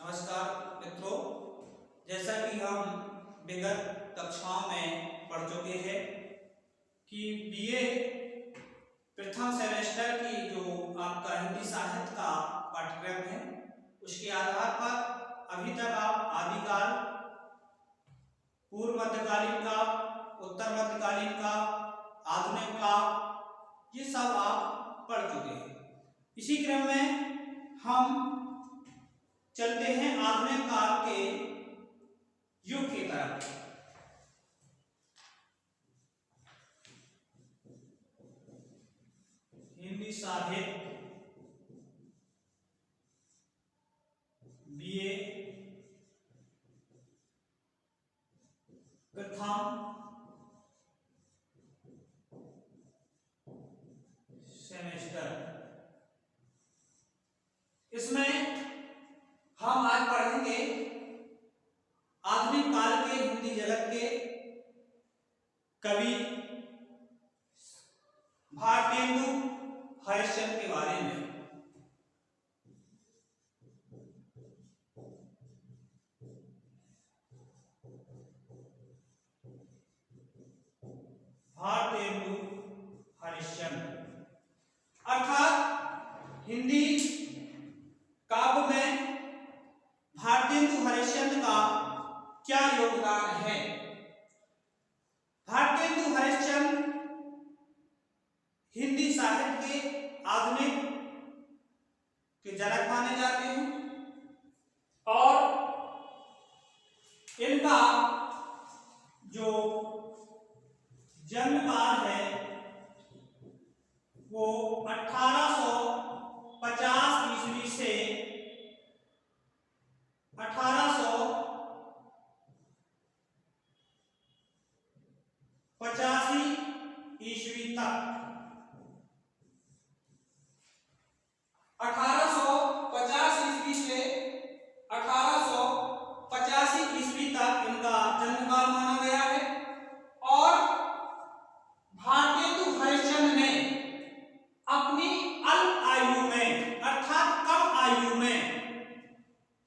नमस्कार मित्रों, जैसा कि हम विगत कक्षाओं में पढ़ चुके हैं कि बीए प्रथम सेमेस्टर की जो आपका हिंदी साहित्य का पाठ्यक्रम है उसके आधार पर अभी तक आप आदिकाल, पूर्व मध्यकालीन काल, उत्तर मध्यकालीन काल, आधुनिक काल ये सब आप पढ़ चुके हैं। इसी क्रम में हम चलते हैं आधुनिक काल के युग की तरफ। हिंदी साहित्य बीए प्रथम सेमेस्टर, इसमें हम आज पढ़ेंगे आधुनिक काल के हिंदी जगत के कवि भारतेंदु हरिश्चंद्र के बारे में। भारतेंदु हरिश्चंद्र अर्थात हिंदी काव्य में भारतेंदु हरिश्चंद्र का क्या योगदान है। भारतेंदु हरिश्चंद्र हिंदी साहित्य के आधुनिक के जनक माने जाते हैं और इनका जो जन्मकाल है वो 1850 ईस्वी से 1885 ईस्वी तक, 1850 ईस्वी से 1885 ईस्वी तक इनका जन्मकाल माना गया है। और भारतेंदु हरिश्चंद्र ने अपनी अल्प आयु में अर्थात कम आयु में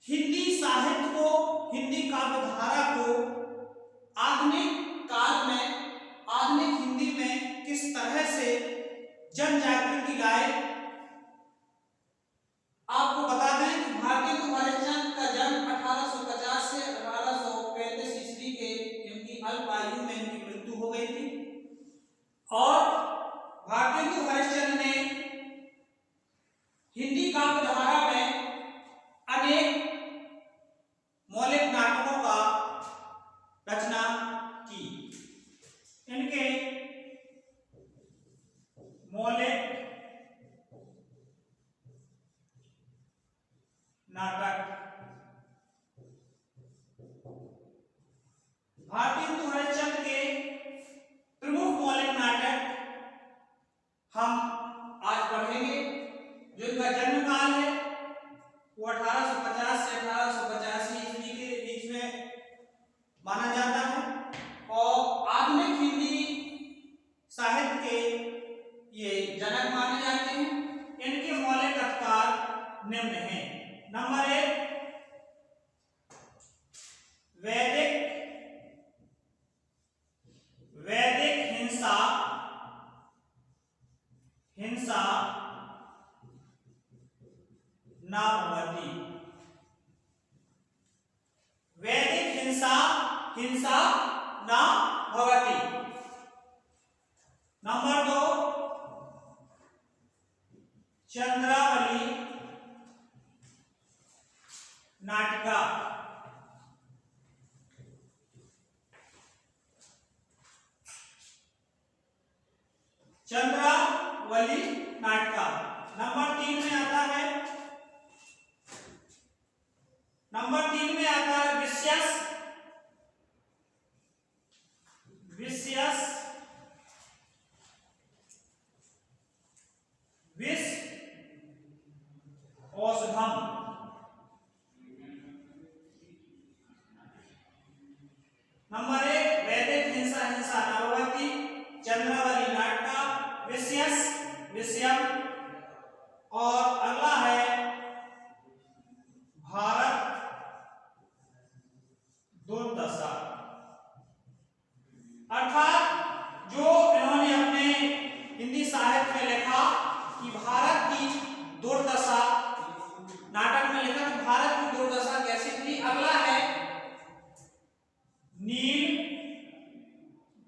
हिंदी साहित्य को, हिंदी काव्यधारा को आधुनिक काल में, आधुनिक हिंदी में किस तरह से जन जागृति लाए। आपको बता दें कि भारतेंदु हरिश्चंद्र का जन्म 1850 से 1835 ईस्वी के इनकी अल्प आयु में इनकी मृत्यु हो गई थी। और भारतेंदु हरिश्चंद्र ने हिंदी काव्यधारा में अनेक मौलिक नाटकों का रचना की। इनके मौलिक नाटक भारतेंदु हरिश्चंद्र के प्रमुख मौलिक नाटक हम आज पढ़ेंगे। जो इनका जन्मकाल है वो 1850 से 1885 ईस्वी के बीच में माना जाता है और आधुनिक हिंदी साहित्य के ये जनक माने जाते हैं। इनके मौलिक अवतार निम्न हैं। नंबर 1, वैदिक हिंसा न भवति। वैदिक हिंसा न भवति। नंबर 2, चंद्रावली नाटिका। चंद्रावली नाटिका। नंबर 3 में आता है, नंबर 3 में आता है विष औषधम। नंबर 1 वैदिक हिंसा न भवति, चंद्रावली नाटिका, विषयम और अगला है भारत भारत की दुर्दशा कैसी थी। अगला है नील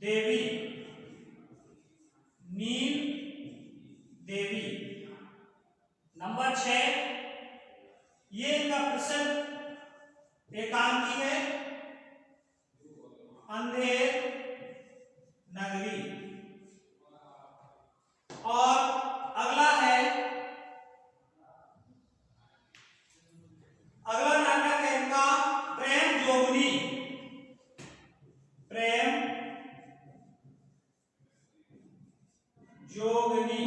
देवी। नील देवी नंबर 6, ये इनका प्रसिद्ध एकांकी है अंधेर नगरी। और अगला है, अगला नाटक है इनका प्रेम जोगनी। प्रेम जोगनी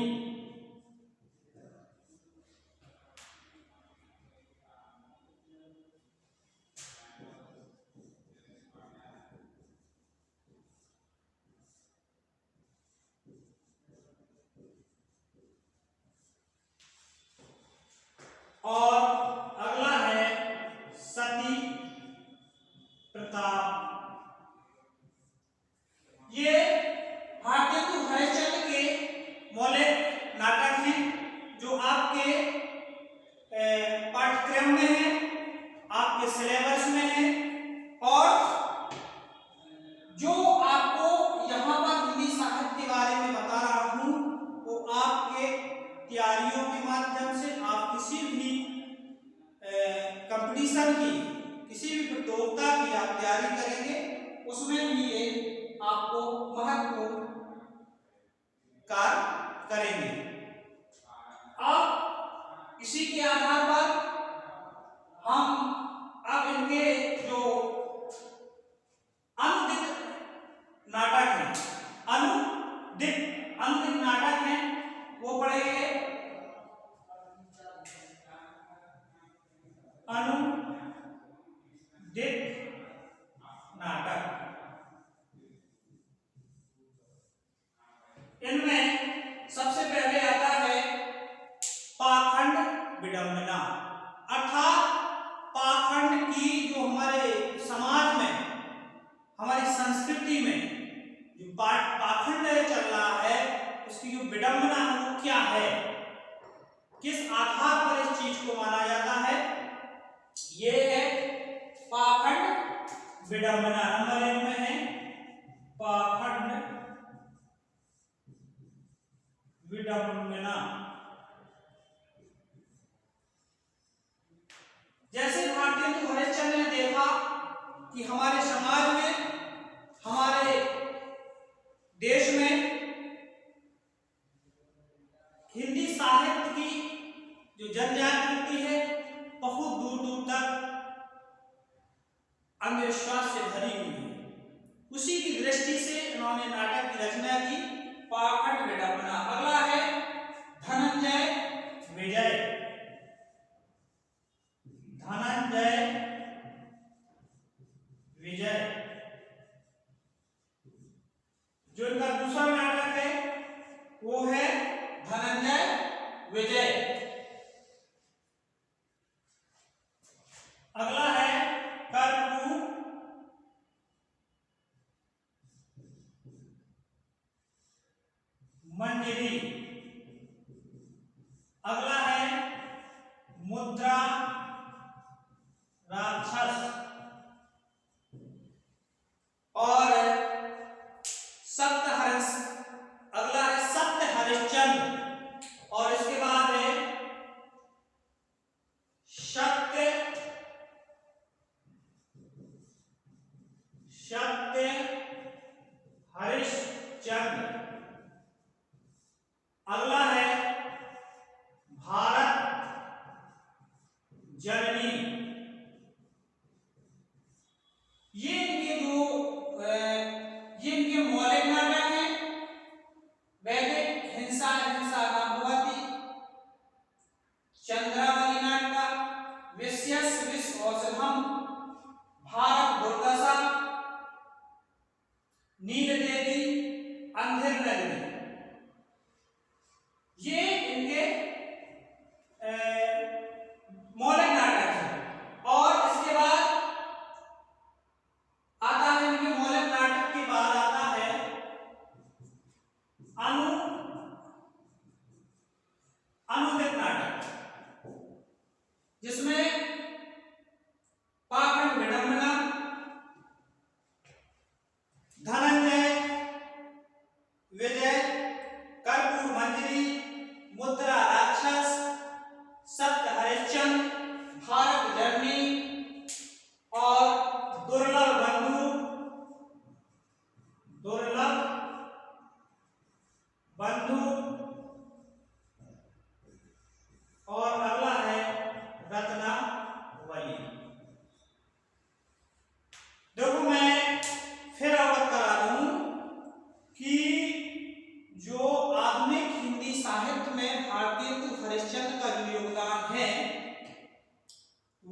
और अगला है सती प्रताप। ये भारतेंदु हरिश्चंद्र के मौलिक नाटक हैं जो आपके पाठ्यक्रम में है, आपके सिलेबस में है। और जो आपको यहाँ पर हिंदी साहित्य के बारे में बता रहा हूँ वो आपके तैयारियों के माध्यम से आप किसी भी कंपटीशन की, किसी भी प्रतियोगिता की आप तैयारी करेंगे उसमें भी ये आपको महत्वपूर्ण कार्य करेंगे। अब इसी के आधार पर हम अब इनके जो अनुदित नाटक हैं, अनुदित नाटक हैं वो पढ़ेंगे। अनुदित नाटक, इनमें सबसे पहले आता है पाखंड विडंबना। अर्थात पाखंड की जो हमारे समाज में, हमारी संस्कृति में जो पाखंड चल रहा है उसकी जो विडंबना है वो क्या है, किस आधार पर इस चीज को माना जाता है, ये है पाखंड विडंबना। नंबर 1 में है पाखंड विडंबना। जैसे भारतेंदु हरिश्चंद्र ने देखा कि हमारे समाज में, हमारे देश में हिंदी साहित्य की जो जनजागृति है बहुत दूर दूर तक अंधविश्वास से भरी हुई है। उसी की दृष्टि से इन्होंने नाटक की रचना की, पाखंड विडंबना। अगला है धनंजय विजय। धनंजय विजय जो इनका दूसरा नाटक है वो है धनंजय विजय। अगला है कर्पूर मंजरी। अगला है मुद्रा राक्षस। और अगला है सत्य हरिश्चंद्र। और इसके बाद है सत्य हरिश्चंद्र। अगला है भारत जननी। ये इनके मौलिक नाटक हैं। वैदिक हिंसा नाम भवति, चंद्रावली नाटक, विश्यस विश्व औषधम, भारत दुर्दशा, नील देवी, अंधेर नगरी, ये इनके मौलिक नाटक हैं।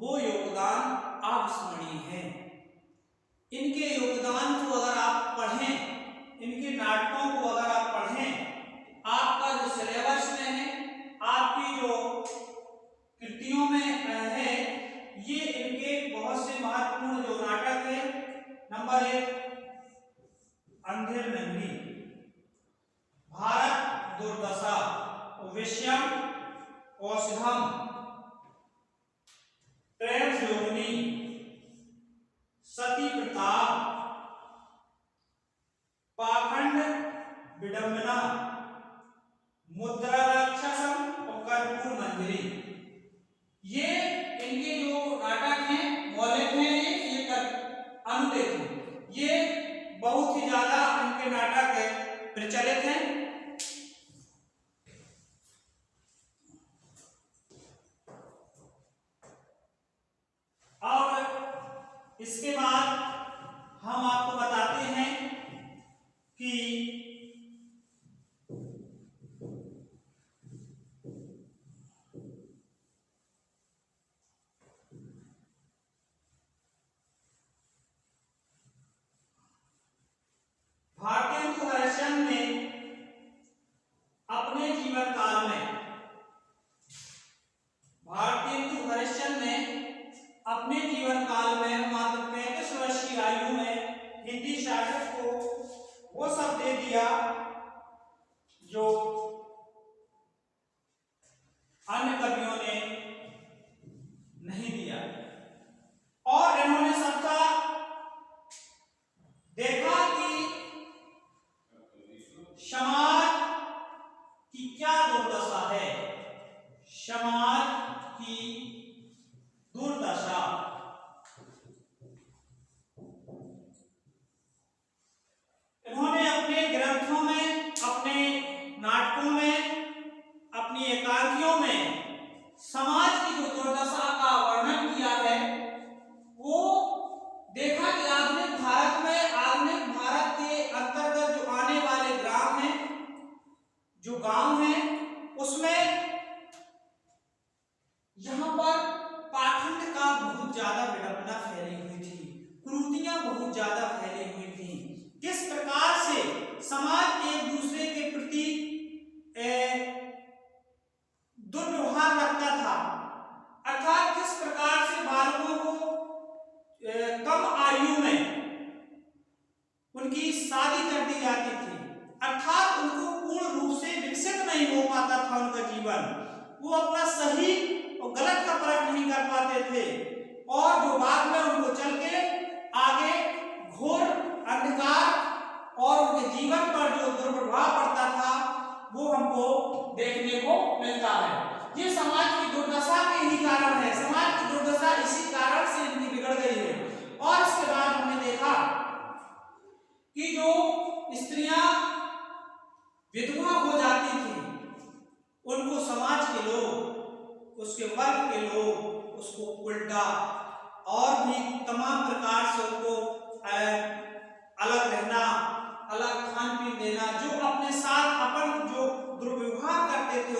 वो योगदान अविस्मरणीय है। इनके योगदान को अगर आप पढ़ें, इनके नाटकों को अगर आप पढ़ें, आपका जो सिलेबस में है, आपकी जो कृतियों में है, ये इनके बहुत से महत्वपूर्ण जो नाटक है। नंबर 1 अंधेर नगरी, भारत दुर्दशा, विषयम औषधम, प्रेम योगिनी, सती प्रताप, पाखंड विडंबना, मुद्रा राक्षसम और कर्पूर मंजरी। ये इनके जो नाटक हैं, मौलिक हैं, ये अनुदित हैं। ये बहुत ही ज्यादा इनके नाटक प्रचलित हैं। और इसके बाद हम आपको बताते हैं कि भारतेंदु हरिश्चंद्र ने अपने जीवन काल में, भारतेंदु हरिश्चंद्र ने अपने जीवन काल में मात्र 35 वर्ष की आयु में हिंदी साहित्य को वो सब दे दिया जो अन्य कवियों ने नहीं दिया। और इन्होंने सबका देखा कि समाज की क्या दुर्दशा है, समाज की दुर्दशा। इन्होंने अपने ग्रंथों में, अपने नाटकों में, अपनी एकांकियों में समाज की जो दुर्दशा का वर्णन किया है। वो देखा कि आधुनिक भारत में, आधुनिक भारत के अंतर्गत जो आने वाले ग्राम हैं, जो गांव हैं, उसमें यहाँ पर पाखंड का बहुत ज्यादा विडंबना फैली हुई थी, कुरीतियां बहुत ज्यादा फैली हुई थी। किस प्रकार से समाज एक दूसरे के प्रति दुर्व्यवहार रखता था, अर्थात किस प्रकार से बालकों को कम आयु में उनकी शादी कर दी जाती थी, अर्थात उनको पूर्ण रूप से विकसित नहीं हो पाता था उनका जीवन। वो अपना सही और गलत का परख नहीं कर पाते थे, और जो बाद में उनको चल के आगे घोर अंधकार और उनके जीवन पर जो दुष्प्रभाव पड़ता था, वो हमको देखने को मिलता है। ये समाज की दुर्दशा के ही कारण है। समाज की दुर्दशा इसी कारण से इनकी बिगड़ गई है। और इसके बाद हमने देखा कि जो स्त्रियां विधवा हो जाती थी, उनको समाज के लोग, उसके वर्ग के लोग उसको उल्टा और भी तमाम प्रकार से उनको अलग रहना, अलग खान पीन देना, जो अपने साथ अपन जो दुर्व्यवहार करते थे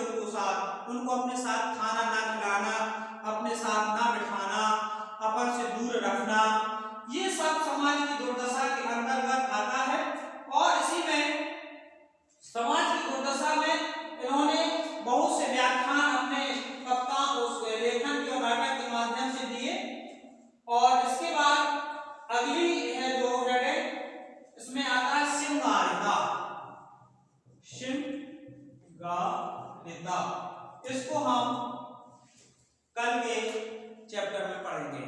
उनको अपने साथ खाना ना खिलाना, अपने साथ ना बिठाना, अपन से दूर रखना, ये सब समाज की दुर्दशा के अंतर्गत आता है। और इसी में समाज की दुर्दशा में इन्होंने बहुत से व्याख्यान अपने कविता, उस लेखन के और नाटक के माध्यम से दिए। और इसके बाद अगली है जो हेड है, इसमें आता है श्रृंगारिता। श्रृंगारिता, इसको हम कल के चैप्टर में पढ़ेंगे।